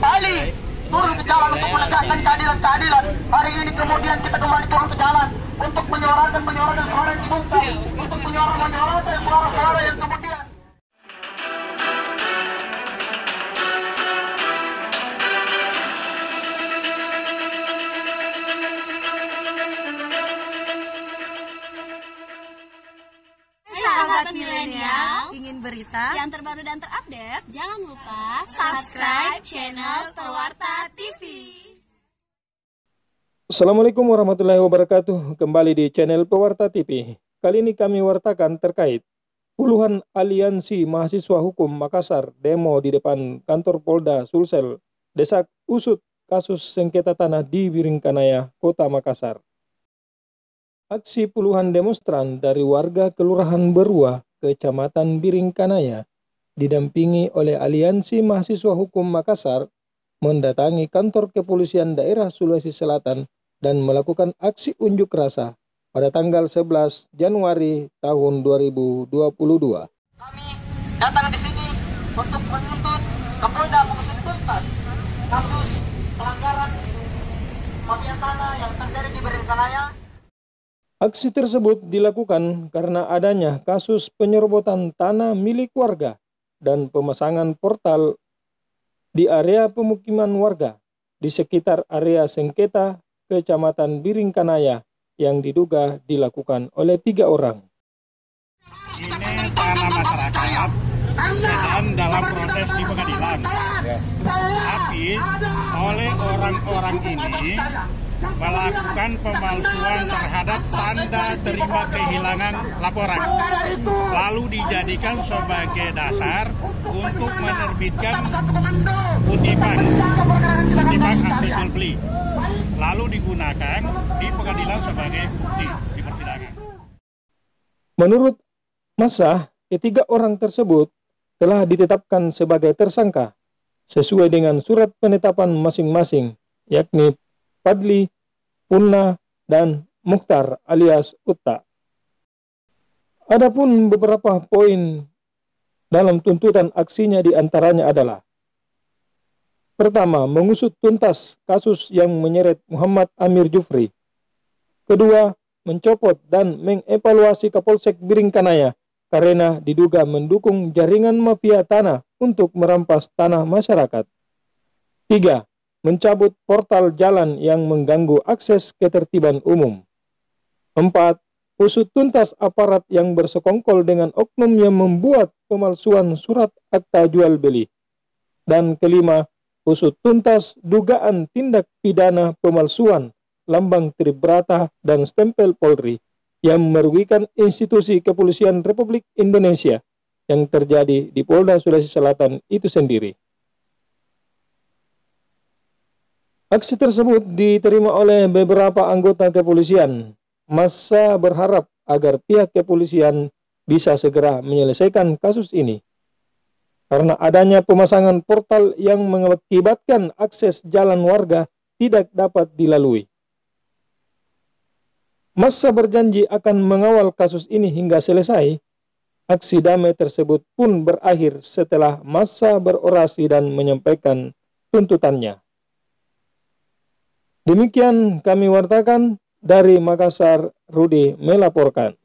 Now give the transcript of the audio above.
kembali turun ke jalan untuk menegakkan keadilan. Hari ini kemudian kita kembali turun ke jalan untuk menyuarakan suara yang dibungkam, untuk menyuarakan suara-suara yang kemudian sahabat milenial, ingin berita yang terbaru dan terupdate? Jangan lupa subscribe channel Pewarta TV. Assalamualaikum warahmatullahi wabarakatuh. Kembali di channel Pewarta TV. Kali ini kami wartakan terkait puluhan aliansi mahasiswa hukum Makassar demo di depan kantor Polda Sulsel desak usut kasus sengketa tanah di Biringkanaya, Kota Makassar. Aksi puluhan demonstran dari warga Kelurahan Berua, Kecamatan Biringkanaya, didampingi oleh Aliansi Mahasiswa Hukum Makassar, mendatangi kantor kepolisian daerah Sulawesi Selatan dan melakukan aksi unjuk rasa pada tanggal 11 Januari tahun 2022. Kami datang di sini untuk menuntut Kapolda mengusut tuntas kasus pelanggaran mafia tanah yang terjadi di Biringkanaya. Aksi tersebut dilakukan karena adanya kasus penyerobotan tanah milik warga dan pemasangan portal di area pemukiman warga di sekitar area sengketa Kecamatan Biringkanaya yang diduga dilakukan oleh 3 orang. Ini tanah masyarakat dan dalam proses di pengadilan. Tapi oleh orang-orang ini melakukan pemalsuan terhadap tanda terima kehilangan laporan, lalu dijadikan sebagai dasar untuk menerbitkan kutipan anti jual beli, lalu digunakan di pengadilan sebagai bukti di persidangan. Menurut massa, ketiga orang tersebut telah ditetapkan sebagai tersangka sesuai dengan surat penetapan masing-masing, yakni Fadli, Punna, dan Mukhtar alias Utta. Adapun beberapa poin dalam tuntutan aksinya diantaranya adalah: pertama, mengusut tuntas kasus yang menyeret Muhammad Amir Jufri. Kedua, mencopot dan mengevaluasi Kapolsek Biringkanaya karena diduga mendukung jaringan mafia tanah untuk merampas tanah masyarakat. 3. Mencabut portal jalan yang mengganggu akses ketertiban umum. 4. Usut tuntas aparat yang bersekongkol dengan oknum yang membuat pemalsuan surat akta jual beli. Dan kelima, usut tuntas dugaan tindak pidana pemalsuan lambang tribrata dan stempel Polri yang merugikan institusi kepolisian Republik Indonesia yang terjadi di Polda Sulawesi Selatan itu sendiri. Aksi tersebut diterima oleh beberapa anggota kepolisian. Massa berharap agar pihak kepolisian bisa segera menyelesaikan kasus ini, karena adanya pemasangan portal yang mengakibatkan akses jalan warga tidak dapat dilalui. Massa berjanji akan mengawal kasus ini hingga selesai. Aksi damai tersebut pun berakhir setelah massa berorasi dan menyampaikan tuntutannya. Demikian kami wartakan dari Makassar, Rudi melaporkan.